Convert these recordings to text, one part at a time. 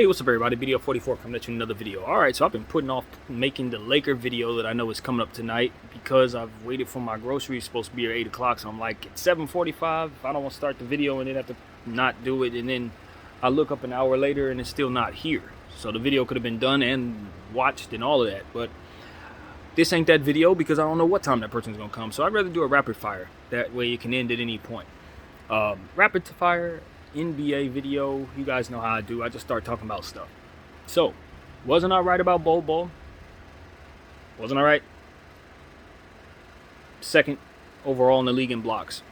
Hey, what's up everybody? Video 44 coming at you another video. Alright, so I've been putting off making the Laker video that I know is coming up tonight because I've waited for my groceries. It's supposed to be at 8 o'clock, so I'm like, it's 7:45. I don't want to start the video and then have to not do it, and then I look up an hour later and it's still not here. So the video could have been done and watched and all of that, but this ain't that video because I don't know what time that person's going to come. So I'd rather do a rapid fire. That way it can end at any point. Rapid fire NBA video, you guys know how I do. I just start talking about stuff. So, wasn't I right about Bol Bol? Wasn't I right? Second overall in the league in blocks.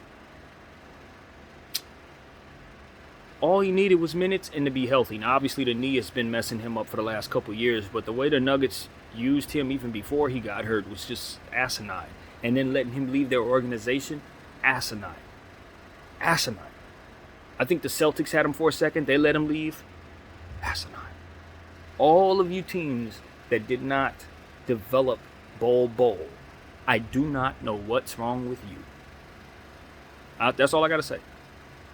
All he needed was minutes and to be healthy. Now, obviously, the knee has been messing him up for the last couple years, but the way the Nuggets used him even before he got hurt was just asinine. And then letting him leave their organization, asinine. Asinine. I think the Celtics had him for a second. They let him leave. Asinine. All of you teams that did not develop Bol Bol, I do not know what's wrong with you. That's all I got to say.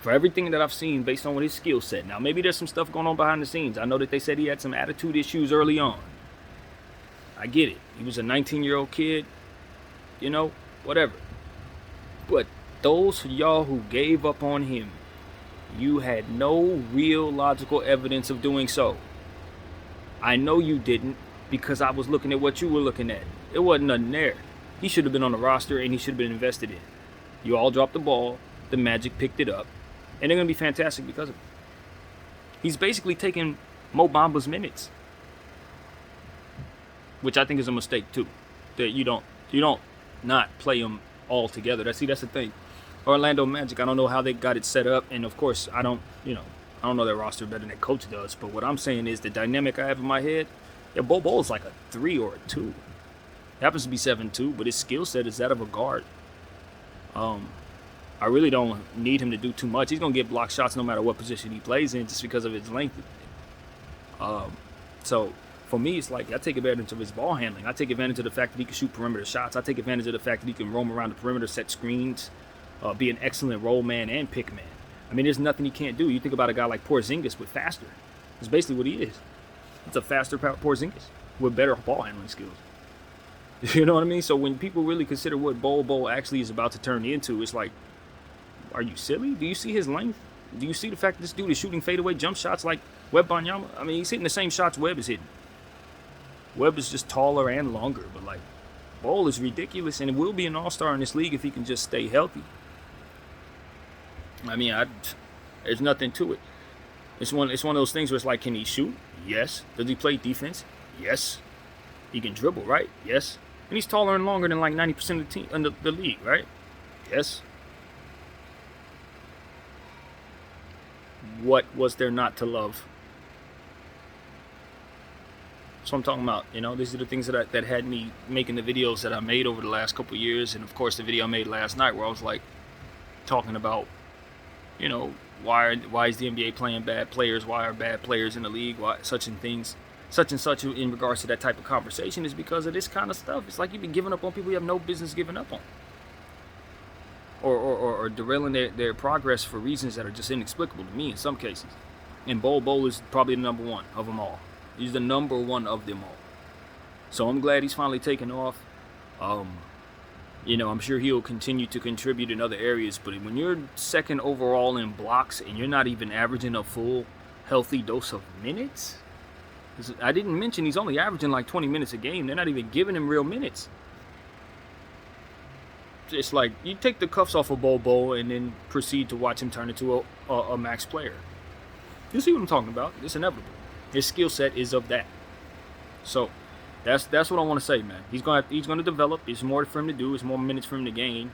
For everything that I've seen based on what his skill set. Now, maybe there's some stuff going on behind the scenes. I know that they said he had some attitude issues early on. I get it. He was a 19-year-old kid. You know, whatever. But those of y'all who gave up on him, you had no real logical evidence of doing so. I know you didn't because I was looking at what you were looking at. It wasn't nothing there. He should have been on the roster and he should have been invested in. You all dropped the ball. The Magic picked it up. And they're going to be fantastic because of it. He's basically taking Mo Bamba's minutes. Which I think is a mistake too. That you don't not play him all together. That's the thing. Orlando Magic, I don't know how they got it set up, and of course I don't know their roster better than their coach does, but what I'm saying is the dynamic I have in my head, Bol Bol is like a 3 or a 2. He happens to be 7'2", but his skill set is that of a guard. I really don't need him to do too much. He's gonna get block shots no matter what position he plays in just because of his length. So for me, it's like I take advantage of his ball handling. I take advantage of the fact that he can shoot perimeter shots. I take advantage of the fact that he can roam around the perimeter, set screens, be an excellent roll man and pick man. I mean, there's nothing he can't do. You think about a guy like Porzingis with faster. That's basically what he is. It's a faster Porzingis with better ball handling skills. You know what I mean? So when people really consider what Bol Bol actually is about to turn into, it's like, are you silly? Do you see his length? Do you see the fact that this dude is shooting fadeaway jump shots like Wembanyama? I mean, he's hitting the same shots Webb is hitting. Webb is just taller and longer, but like, Bol is ridiculous and will be an all-star in this league if he can just stay healthy. I mean, there's nothing to it. It's one of those things where it's like, can he shoot? Yes. Does he play defense? Yes. He can dribble, right? Yes. And he's taller and longer than like 90% of the team in the league, right? Yes. What was there not to love? That's what I'm talking about. You know, these are the things that had me making the videos that I made over the last couple of years, and of course the video I made last night where I was like talking about, you know, why is the NBA playing bad players? Why are bad players in the league? Why such and such in regards to that type of conversation is because of this kind of stuff. It's like you've been giving up on people you have no business giving up on, or derailing their progress for reasons that are just inexplicable to me in some cases. And Bol Bol is probably the number one of them all. He's the number one of them all. So I'm glad he's finally taken off. You know, I'm sure he'll continue to contribute in other areas, but when you're second overall in blocks and you're not even averaging a full, healthy dose of minutes, I didn't mention he's only averaging like 20 minutes a game. They're not even giving him real minutes. It's like you take the cuffs off of Bol Bol and then proceed to watch him turn into a max player. You see what I'm talking about? It's inevitable. His skill set is of that. So that's what I want to say, man. He's gonna develop. There's more for him to do. There's more minutes for him to gain,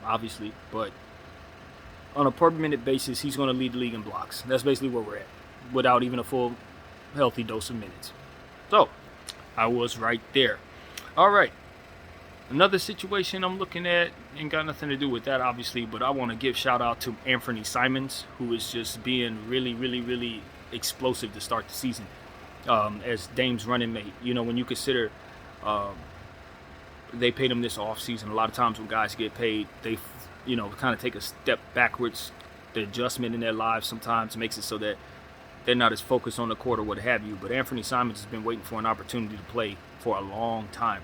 obviously. But on a per minute basis, he's gonna lead the league in blocks. That's basically where we're at, without even a full, healthy dose of minutes. So I was right there. All right. Another situation I'm looking at ain't got nothing to do with that, obviously, but I want to give shout out to Anthony Simons, who is just being really, really, really explosive to start the season. As Dame's running mate. You know, when you consider they paid him this offseason, a lot of times when guys get paid, they, you know, kind of take a step backwards. The adjustment in their lives sometimes makes it so that they're not as focused on the court or what have you. But Anthony Simons has been waiting for an opportunity to play for a long time,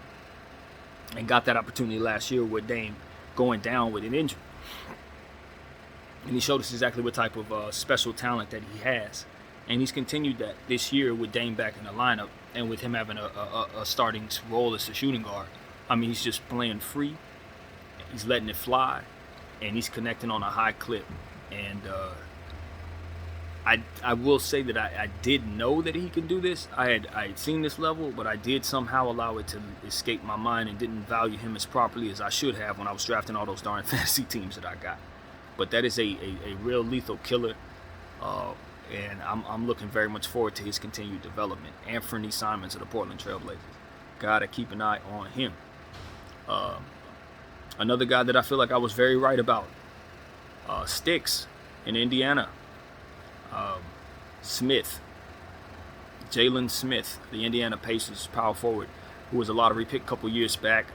and got that opportunity last year with Dame going down with an injury. And he showed us exactly what type of special talent that he has. And he's continued that this year with Dame back in the lineup and with him having a starting role as a shooting guard. I mean, he's just playing free. He's letting it fly, and he's connecting on a high clip. And I will say that I did know that he could do this. I had seen this level, but I did somehow allow it to escape my mind and didn't value him as properly as I should have when I was drafting all those darn fantasy teams that I got. But that is a real lethal killer, and I'm looking very much forward to his continued development. Anthony Simons of the Portland Trailblazers. Gotta keep an eye on him. Another guy that I feel like I was very right about, Sticks in Indiana. Smith, Jalen Smith, the Indiana Pacers power forward, who was a lottery pick a couple years back.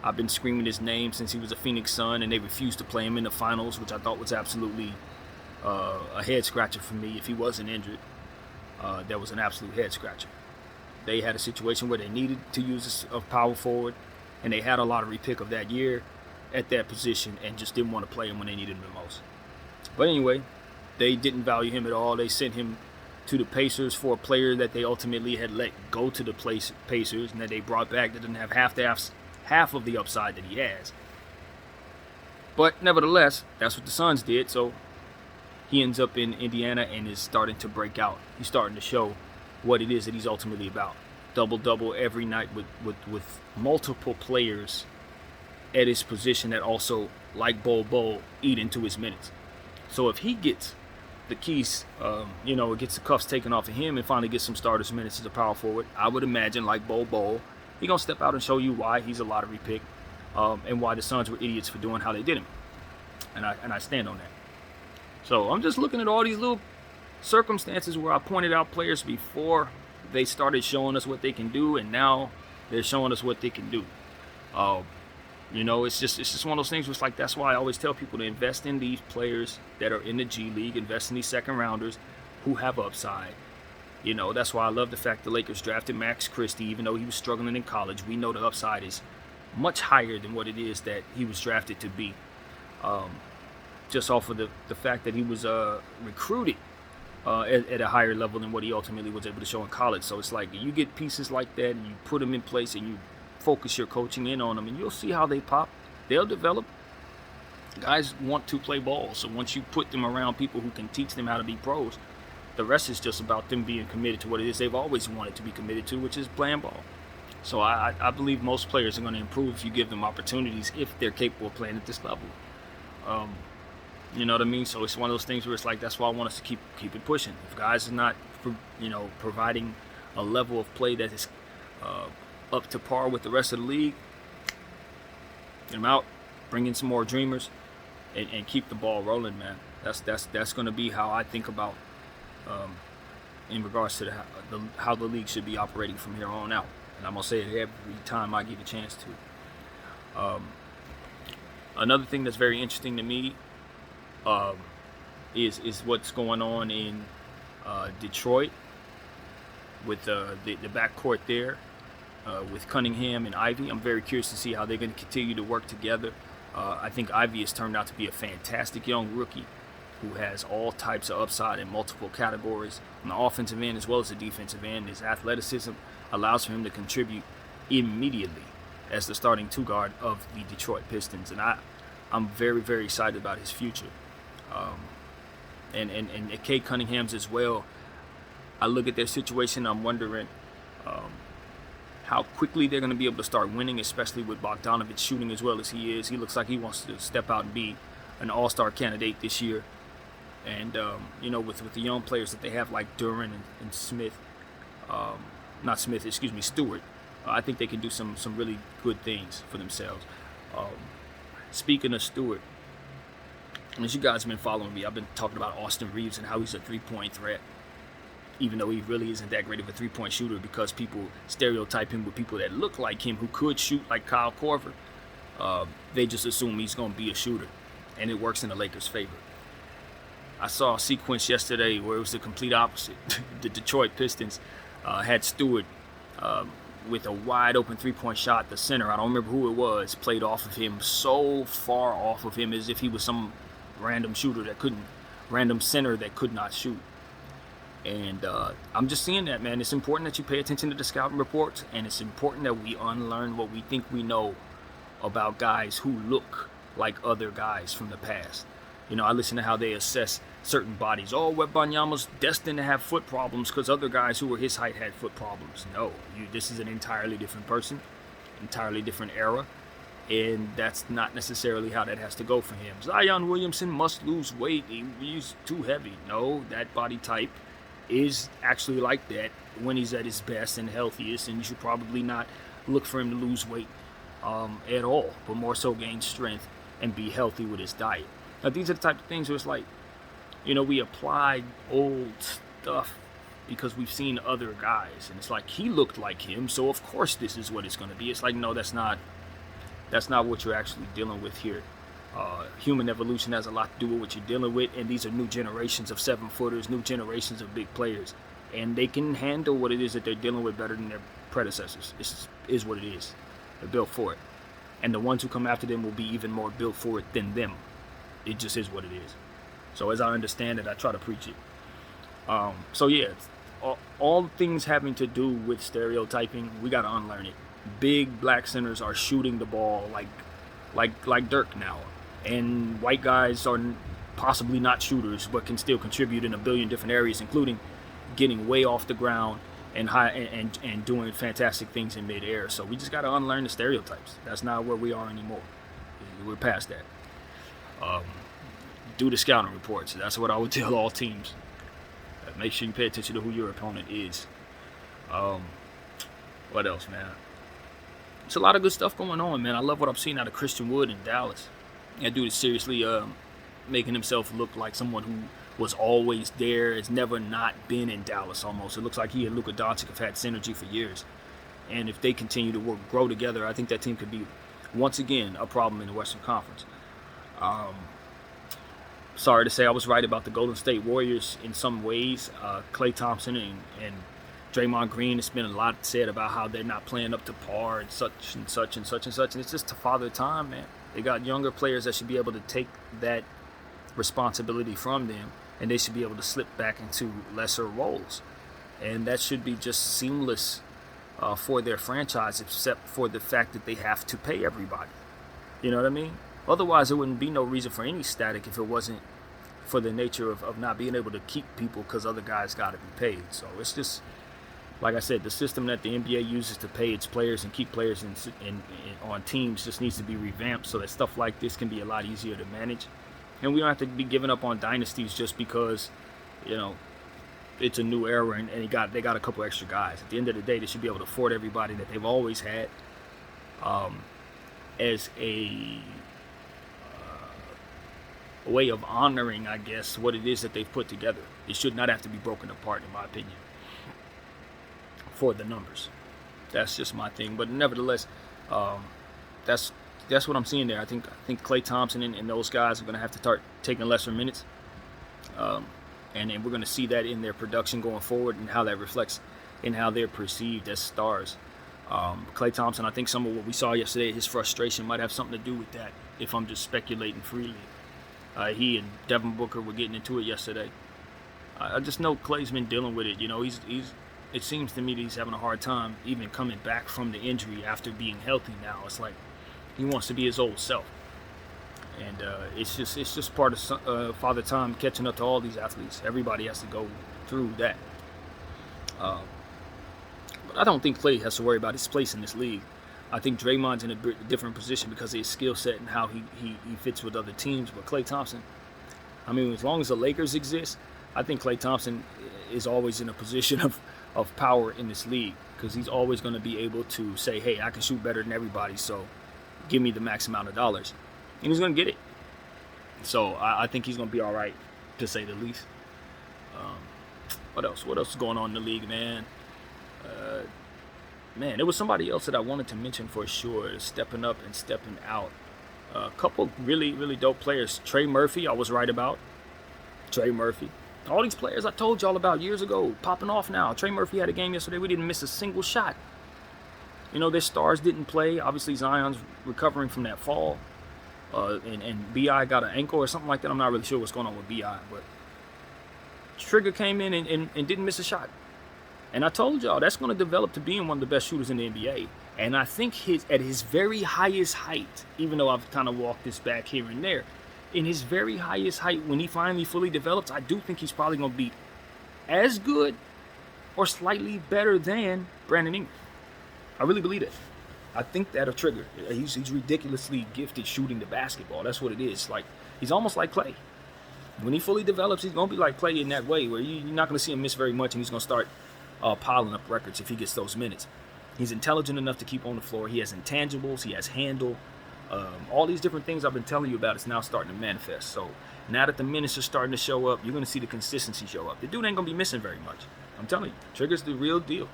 I've been screaming his name since he was a Phoenix Sun, and they refused to play him in the finals, which I thought was absolutely a head scratcher for me. If he wasn't injured, that was an absolute head scratcher. They had a situation where they needed to use a power forward, and they had a lottery pick of that year at that position and just didn't want to play him when they needed him the most. But anyway, they didn't value him at all. They sent him to the Pacers for a player that they ultimately had let go to the Pacers, and that they brought back that didn't have half of the upside that he has. But nevertheless, that's what the Suns did. So he ends up in Indiana and is starting to break out. He's starting to show what it is that he's ultimately about. Double-double every night with multiple players at his position that also, like Bol, eat into his minutes. So if he gets the keys, gets the cuffs taken off of him and finally gets some starters minutes as a power forward, I would imagine, like Bol, he's going to step out and show you why he's a lottery pick, and why the Suns were idiots for doing how they did him. And I stand on that. So I'm just looking at all these little circumstances where I pointed out players before they started showing us what they can do, and now they're showing us what they can do. It's just one of those things where it's like, that's why I always tell people to invest in these players that are in the G League, invest in these second rounders who have upside. That's why I love the fact the Lakers drafted Max Christie, even though he was struggling in college. We know the upside is much higher than what it is that he was drafted to be. Just off of the fact that he was recruited at a higher level than what he ultimately was able to show in college. So it's like, you get pieces like that and you put them in place and you focus your coaching in on them, and you'll see how they pop. They'll develop. Guys want to play ball, so once you put them around people who can teach them how to be pros, the rest is just about them being committed to what it is they've always wanted to be committed to, which is playing ball. So I believe most players are going to improve if you give them opportunities, if they're capable of playing at this level. You know what I mean? So it's one of those things where it's like, that's why I want us to keep it pushing. If guys are not, providing a level of play that is up to par with the rest of the league, get them out, bring in some more dreamers, and keep the ball rolling, man. That's going to be how I think about in regards to how the league should be operating from here on out. And I'm going to say it every time I get a chance to. Another thing that's very interesting to me is what's going on in Detroit with the backcourt there. With Cunningham and Ivy. I'm very curious to see how they're going to continue to work together. I think Ivy has turned out to be a fantastic young rookie who has all types of upside in multiple categories on the offensive end as well as the defensive end. His athleticism allows for him to contribute immediately as the starting two guard of the Detroit Pistons, and I'm very, very excited about his future. And Cade Cunningham's as well. I look at their situation, I'm wondering how quickly they're going to be able to start winning, especially with Bogdanovic shooting as well as he is. He looks like he wants to step out and be an all-star candidate this year. And, with the young players that they have like Duren and Smith, Stewart, I think they can do some really good things for themselves. Speaking of Stewart, as you guys have been following me, I've been talking about Austin Reeves and how he's a three-point threat, even though he really isn't that great of a three-point shooter, because people stereotype him with people that look like him who could shoot like Kyle Korver. They just assume he's going to be a shooter, and it works in the Lakers' favor. I saw a sequence yesterday where it was the complete opposite. The Detroit Pistons had Stewart with a wide open 3-point shot. The center, I don't remember who it was, played off of him, so far off of him as if he was some random center that could not shoot. And I'm just seeing that, man. It's important that you pay attention to the scouting reports, and it's important that we unlearn what we think we know about guys who look like other guys from the past. You know, I listen to how they assess certain bodies. Oh, Wembanyama's destined to have foot problems because other guys who were his height had foot problems. No, this is an entirely different person, entirely different era, and that's not necessarily how that has to go for him. Zion Williamson must lose weight. He's too heavy. No, that body type is actually like that when he's at his best and healthiest, and you should probably not look for him to lose weight at all, but more so gain strength and be healthy with his diet. Now, these are the type of things where it's like, you know, we apply old stuff because we've seen other guys, and it's like he looked like him, so of course this is what it's going to be. It's like, no, that's not what you're actually dealing with here. Human evolution has a lot to do with what you're dealing with, and these are new generations of 7-footers, new generations of big players, and they can handle what it is that they're dealing with better than their predecessors. This is what it is. They're built for it, and the ones who come after them will be even more built for it than them. It just is what it is. So as I understand it, I try to preach it. So yeah, all things having to do with stereotyping, we got to unlearn it. Big black centers are shooting the ball like Dirk now, and white guys are possibly not shooters, but can still contribute in a billion different areas, including getting way off the ground and doing fantastic things in midair. So we just got to unlearn the stereotypes. That's not where we are anymore. We're past that. Do the scouting reports. That's what I would tell all teams. Make sure you pay attention to who your opponent is. What else, man? It's a lot of good stuff going on, man. I love what I'm seeing out of Christian Wood in Dallas. That dude is seriously making himself look like someone who was always there, has never not been in Dallas almost. It looks like he and Luka Doncic have had synergy for years. And if they continue to grow together, I think that team could be, once again, a problem in the Western Conference. Sorry to say I was right about the Golden State Warriors in some ways. Klay Thompson and Draymond Green, it's been a lot said about how they're not playing up to par and such and such and such and such. And it's just to father time, man. They got younger players that should be able to take that responsibility from them, and they should be able to slip back into lesser roles. And that should be just seamless for their franchise, except for the fact that they have to pay everybody. You know what I mean? Otherwise, there wouldn't be no reason for any static if it wasn't for the nature of not being able to keep people because other guys got to be paid. So it's just, like I said, the system that the NBA uses to pay its players and keep players on teams just needs to be revamped so that stuff like this can be a lot easier to manage. And we don't have to be giving up on dynasties just because, you know, it's a new era and they got a couple extra guys. At the end of the day, they should be able to afford everybody that they've always had as a way of honoring, I guess, what it is that they've put together. It should not have to be broken apart, in my opinion, for the numbers. That's just my thing. But nevertheless, that's what I'm seeing there. I think Klay Thompson and those guys are going to have to start taking lesser minutes, and then we're going to see that in their production going forward and how that reflects in how they're perceived as stars. Klay Thompson, I think some of what we saw yesterday, his frustration might have something to do with that, if I'm just speculating freely. He and Devin Booker were getting into it yesterday. I just know Klay's been dealing with it. You know, he's. It seems to me that he's having a hard time even coming back from the injury after being healthy now. It's like he wants to be his old self, and it's just part of Father Time catching up to all these athletes. Everybody has to go through that. But I don't think Klay has to worry about his place in this league. I think Draymond's in a different position because of his skill set and how he fits with other teams. But Klay Thompson, I mean, as long as the Lakers exist, I think Klay Thompson is always in a position of power in this league because he's always going to be able to say, hey, I can shoot better than everybody, so give me the max amount of dollars. And he's going to get it. So I think he's going to be all right, to say the least. What else? What else is going on in the league, man? Man, there was somebody else that I wanted to mention for sure, stepping up and stepping out. A couple really, really dope players. Trey Murphy, I was right about. Trey Murphy. All these players I told y'all about years ago, popping off now. Trey Murphy had a game yesterday. We didn't miss a single shot. You know, their stars didn't play. Obviously, Zion's recovering from that fall. And B.I. got an ankle or something like that. I'm not really sure what's going on with B.I. But Trigger came in and didn't miss a shot. And I told y'all, that's going to develop to being one of the best shooters in the NBA. And I think at his very highest height, even though I've kind of walked this back here and there, in his very highest height, when he finally fully develops, I do think he's probably going to be as good or slightly better than Brandon Ingram. I really believe it. I think that of Trigger. He's ridiculously gifted shooting the basketball. That's what it is. Like, he's almost like Klay. When he fully develops, he's going to be like Klay in that way, where you're not going to see him miss very much, and he's going to start piling up records if he gets those minutes. He's intelligent enough to keep on the floor. He has intangibles. He has handle. All these different things I've been telling you about is now starting to manifest. So now that the minutes are starting to show up, you're going to see the consistency show up. The dude ain't going to be missing very much. I'm telling you, Trigger's the real deal.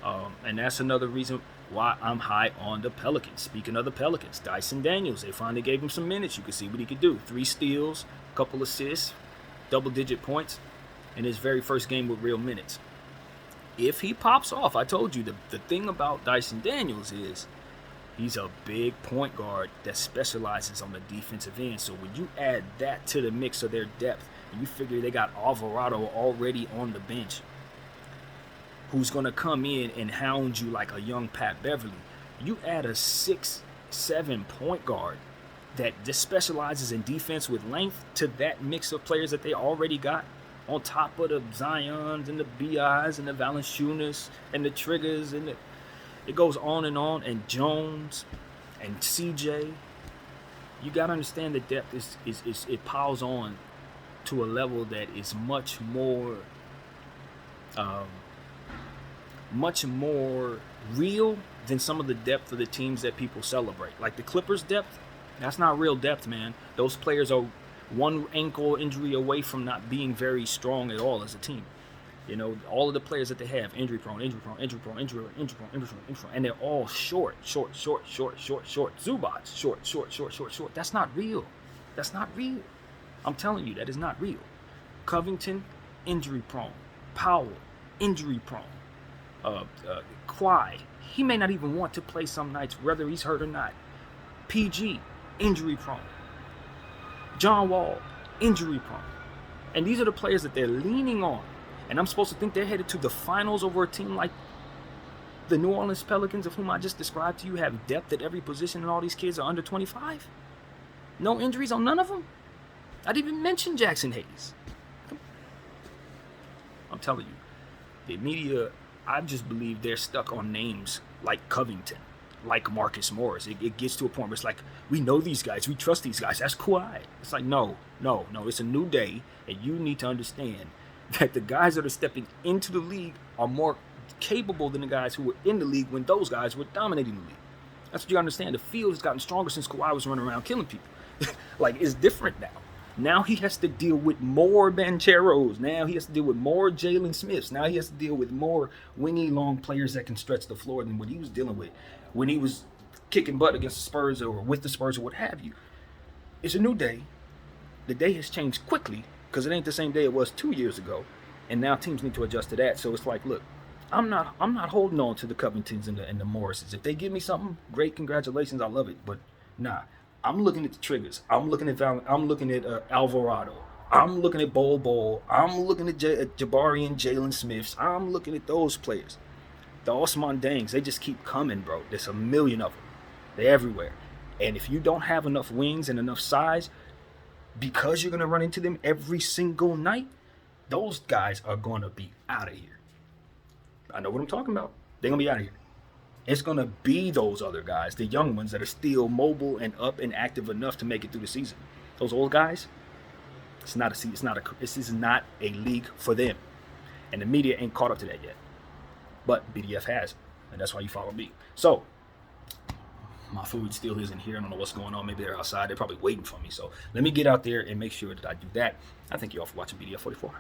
And that's another reason why I'm high on the Pelicans. Speaking of the Pelicans, Dyson Daniels, they finally gave him some minutes. You can see what he could do. 3 steals, a couple assists, double-digit points in his very first game with real minutes. If he pops off, I told you, the thing about Dyson Daniels is he's a big point guard that specializes on the defensive end. So when you add that to the mix of their depth, and you figure they got Alvarado already on the bench, who's going to come in and hound you like a young Pat Beverly, you add a 6'7" point guard that just specializes in defense with length to that mix of players that they already got, on top of the Zions and the B.I.s and the Valanciunas and the Triggers, and it goes on, and Jones and CJ. You got to understand the depth is it piles on to a level that is much more real than some of the depth of the teams that people celebrate. Like the Clippers' depth, that's not real depth, man. Those players are one ankle injury away from not being very strong at all as a team. You know, all of the players that they have, injury prone, and they're all short. Zubats, short. That's not real. I'm telling you, that is not real. Covington, injury prone. Powell, injury prone. Kawhi, he may not even want to play some nights, whether he's hurt or not. PG, injury prone. John Wall, injury prone. And these are the players that they're leaning on. And I'm supposed to think they're headed to the finals over a team like the New Orleans Pelicans, of whom I just described to you, have depth at every position, and all these kids are under 25? No injuries on none of them? I didn't even mention Jackson Hayes. I'm telling you, the media, I just believe they're stuck on names like Covington, like Marcus Morris. It gets to a point where it's like, we know these guys, we trust these guys. That's Kawhi. It's like, no. It's a new day, and you need to understand that the guys that are stepping into the league are more capable than the guys who were in the league when those guys were dominating the league. That's what you understand. The field has gotten stronger since Kawhi was running around killing people. Like, it's different now. Now he has to deal with more Bancheros. Now he has to deal with more Jalen Smiths. Now he has to deal with more wingy, long players that can stretch the floor than what he was dealing with when he was kicking butt against the Spurs or with the Spurs or what have you. It's a new day. The day has changed quickly because it ain't the same day it was 2 years ago. And now teams need to adjust to that. So it's like, look, I'm not holding on to the Covingtons and the Morrises. If they give me something, great, congratulations, I love it. But nah. I'm looking at the Triggers. I'm looking at Alvarado. I'm looking at Bol. I'm looking at Jabari and Jalen Smiths. I'm looking at those players. The Ousmane Dangs, they just keep coming, bro. There's a million of them. They're everywhere. And if you don't have enough wings and enough size, because you're going to run into them every single night, those guys are going to be out of here. I know what I'm talking about. They're going to be out of here. It's going to be those other guys, the young ones that are still mobile and up and active enough to make it through the season. Those old guys, this is not a league for them. And the media ain't caught up to that yet. But BDF has, and that's why you follow me. So, my food still isn't here. I don't know what's going on. Maybe they're outside. They're probably waiting for me. So, let me get out there and make sure that I do that. I thank you all for watching BDF 44.